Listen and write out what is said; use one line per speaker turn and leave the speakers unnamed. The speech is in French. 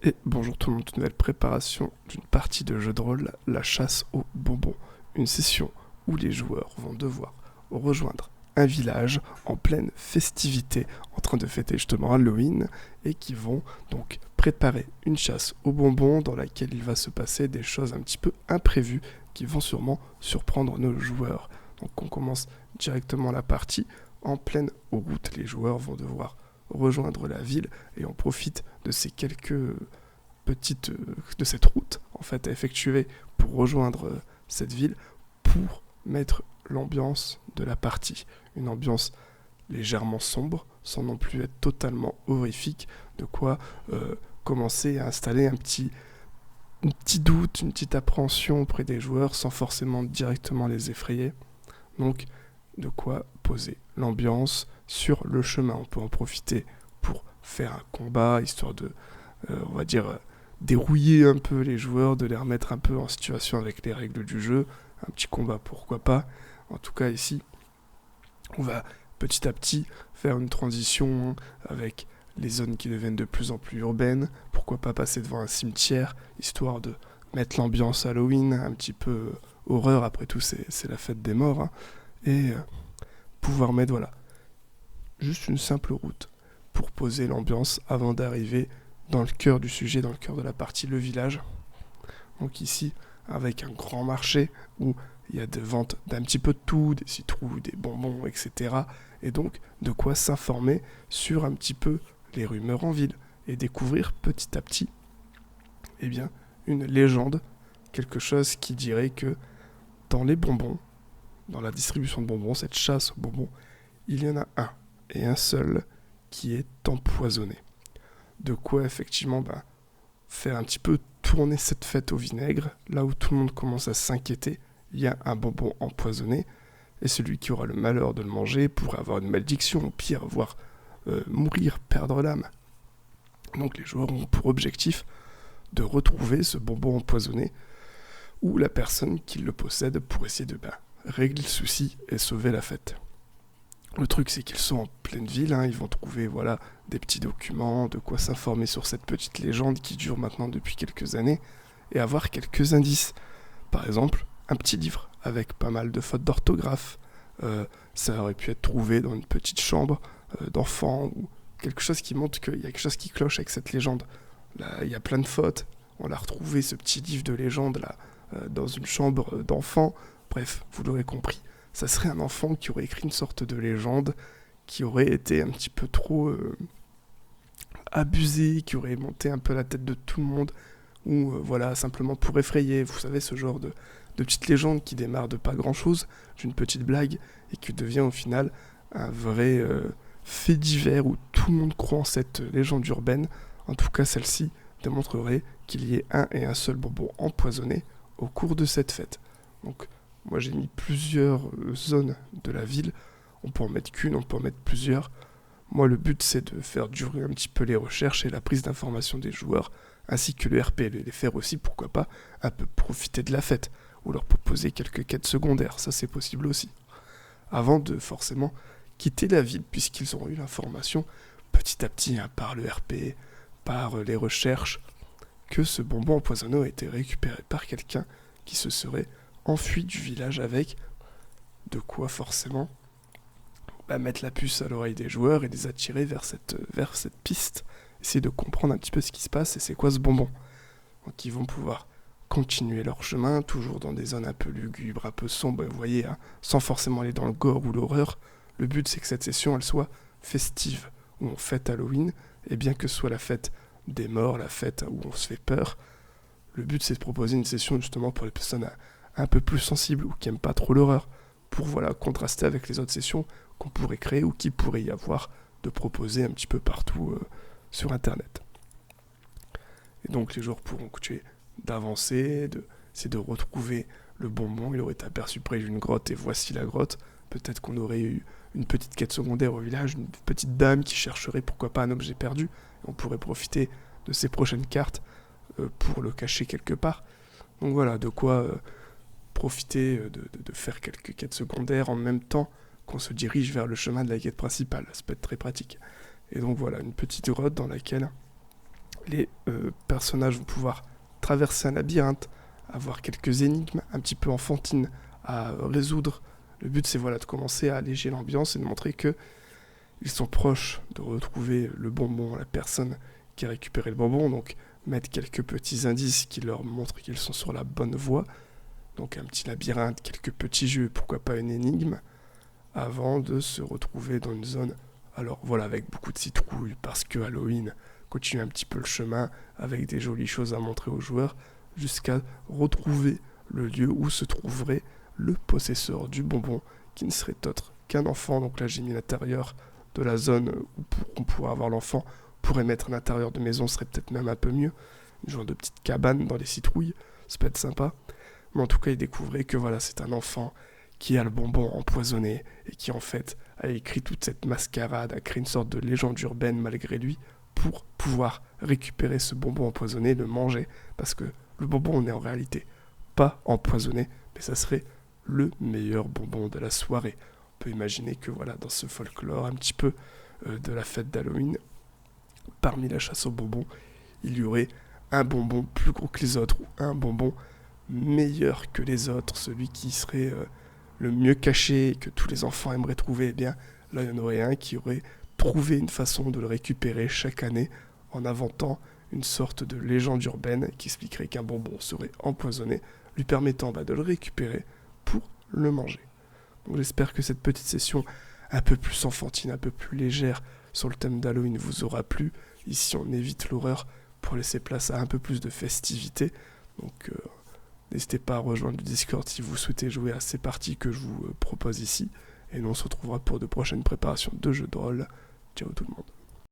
Et bonjour tout le monde, nouvelle préparation d'une partie de jeu de rôle, la chasse aux bonbons. Une session où les joueurs vont devoir rejoindre un village en pleine festivité, en train de fêter justement Halloween, et qui vont donc préparer une chasse aux bonbons dans laquelle il va se passer des choses un petit peu imprévues qui vont sûrement surprendre nos joueurs. Donc on commence directement la partie en pleine route. Les joueurs vont devoir rejoindre la ville et on profite de ces quelques de cette route en fait à effectuer pour rejoindre cette ville pour mettre l'ambiance de la partie, une ambiance légèrement sombre sans non plus être totalement horrifique, de quoi commencer à installer un petit doute, une petite appréhension auprès des joueurs sans forcément directement les effrayer. Donc de quoi poser l'ambiance sur le chemin. On peut en profiter pour faire un combat, histoire de, on va dire, dérouiller un peu les joueurs, de les remettre un peu en situation avec les règles du jeu. Un petit combat, pourquoi pas. En tout cas, ici, on va petit à petit faire une transition avec les zones qui deviennent de plus en plus urbaines. Pourquoi pas passer devant un cimetière, histoire de mettre l'ambiance Halloween, un petit peu horreur, après tout, c'est la fête des morts. Hein, et pouvoir mettre, voilà, juste une simple route pour poser l'ambiance avant d'arriver dans le cœur du sujet, dans le cœur de la partie, le village. Donc ici, avec un grand marché où il y a des ventes d'un petit peu de tout, des citrouilles, des bonbons, etc. Et donc, de quoi s'informer sur un petit peu les rumeurs en ville et découvrir petit à petit, eh bien, une légende, quelque chose qui dirait que dans les bonbons, dans la distribution de bonbons, cette chasse aux bonbons, il y en a un, et un seul, qui est empoisonné. De quoi effectivement faire un petit peu tourner cette fête au vinaigre, là où tout le monde commence à s'inquiéter, il y a un bonbon empoisonné, et celui qui aura le malheur de le manger pourrait avoir une malédiction, au pire, voire mourir, perdre l'âme. Donc les joueurs ont pour objectif de retrouver ce bonbon empoisonné, ou la personne qui le possède pour essayer de régler le souci et sauver la fête. Le truc, c'est qu'ils sont en pleine ville, hein, ils vont trouver des petits documents, de quoi s'informer sur cette petite légende qui dure maintenant depuis quelques années, et avoir quelques indices. Par exemple, un petit livre avec pas mal de fautes d'orthographe. Ça aurait pu être trouvé dans une petite chambre d'enfant, ou quelque chose qui montre qu'il y a quelque chose qui cloche avec cette légende. Là, il y a plein de fautes. On l'a retrouvé, ce petit livre de légende, là, dans une chambre d'enfant. Bref, vous l'aurez compris. Ça serait un enfant qui aurait écrit une sorte de légende qui aurait été un petit peu trop abusé, qui aurait monté un peu la tête de tout le monde, ou simplement pour effrayer. Vous savez, ce genre de petite légende qui démarre de pas grand chose, d'une petite blague, et qui devient au final un vrai fait divers où tout le monde croit en cette légende urbaine. En tout cas, celle-ci démontrerait qu'il y ait un et un seul bonbon empoisonné au cours de cette fête. Donc, moi j'ai mis plusieurs zones de la ville. On peut en mettre qu'une, on peut en mettre plusieurs. Moi le but c'est de faire durer un petit peu les recherches et la prise d'information des joueurs, ainsi que le RP, les faire aussi, pourquoi pas, un peu profiter de la fête, ou leur proposer quelques quêtes secondaires, ça c'est possible aussi. Avant de forcément quitter la ville, puisqu'ils auront eu l'information petit à petit, hein, par le RP, par les recherches, que ce bonbon empoisonné a été récupéré par quelqu'un qui se serait enfui du village, avec de quoi forcément mettre la puce à l'oreille des joueurs et les attirer vers cette piste, essayer de comprendre un petit peu ce qui se passe et c'est quoi ce bonbon. Donc ils vont pouvoir continuer leur chemin, toujours dans des zones un peu lugubres, un peu sombres, vous voyez, hein, sans forcément aller dans le gore ou l'horreur. Le but c'est que cette session elle soit festive, où on fête Halloween, et bien que ce soit la fête des morts, la fête où on se fait peur, le but c'est de proposer une session justement pour les personnes un peu plus sensibles ou qui aiment pas trop l'horreur, pour contraster avec les autres sessions qu'on pourrait créer ou qu'il pourrait y avoir de proposer un petit peu partout sur internet. Et donc les joueurs pourront continuer d'avancer, c'est de retrouver le bonbon. Il aurait été aperçu près d'une grotte et voici la grotte. Peut-être qu'on aurait eu une petite quête secondaire au village, une petite dame qui chercherait pourquoi pas un objet perdu. On pourrait profiter de ces prochaines cartes pour le cacher quelque part. Donc voilà, de quoi profiter de faire quelques quêtes secondaires en même temps qu'on se dirige vers le chemin de la quête principale. Ça peut être très pratique. Et donc voilà, une petite grotte dans laquelle Les personnages vont pouvoir traverser un labyrinthe, avoir quelques énigmes un petit peu enfantines à résoudre. Le but, c'est de commencer à alléger l'ambiance et de montrer que ils sont proches de retrouver le bonbon, la personne qui a récupéré le bonbon. Donc, mettre quelques petits indices qui leur montrent qu'ils sont sur la bonne voie. Donc, un petit labyrinthe, quelques petits jeux, pourquoi pas une énigme, avant de se retrouver dans une zone, avec beaucoup de citrouilles, parce que Halloween continue un petit peu le chemin, avec des jolies choses à montrer aux joueurs, jusqu'à retrouver le lieu où se trouverait le possesseur du bonbon, qui ne serait autre qu'un enfant. Donc là, j'ai mis l'intérieur de la zone où on pourrait avoir l'enfant, pourrait mettre à l'intérieur de maison, serait peut-être même un peu mieux. Une genre de petite cabane dans les citrouilles, ça peut être sympa. Mais en tout cas, il découvrait que c'est un enfant qui a le bonbon empoisonné et qui en fait a écrit toute cette mascarade, a créé une sorte de légende urbaine malgré lui pour pouvoir récupérer ce bonbon empoisonné, le manger, parce que le bonbon n'est en réalité pas empoisonné, mais ça serait le meilleur bonbon de la soirée. On peut imaginer que dans ce folklore un petit peu de la fête d'Halloween, parmi la chasse aux bonbons, il y aurait un bonbon plus gros que les autres, ou un bonbon meilleur que les autres, celui qui serait le mieux caché et que tous les enfants aimeraient trouver. Eh bien, là, il y en aurait un qui aurait trouvé une façon de le récupérer chaque année en inventant une sorte de légende urbaine qui expliquerait qu'un bonbon serait empoisonné, lui permettant de le récupérer pour le manger. Donc j'espère que cette petite session un peu plus enfantine, un peu plus légère sur le thème d'Halloween vous aura plu. Ici, on évite l'horreur pour laisser place à un peu plus de festivité. Donc n'hésitez pas à rejoindre le Discord si vous souhaitez jouer à ces parties que je vous propose ici. Et nous on se retrouvera pour de prochaines préparations de jeux de rôle. Ciao tout le monde.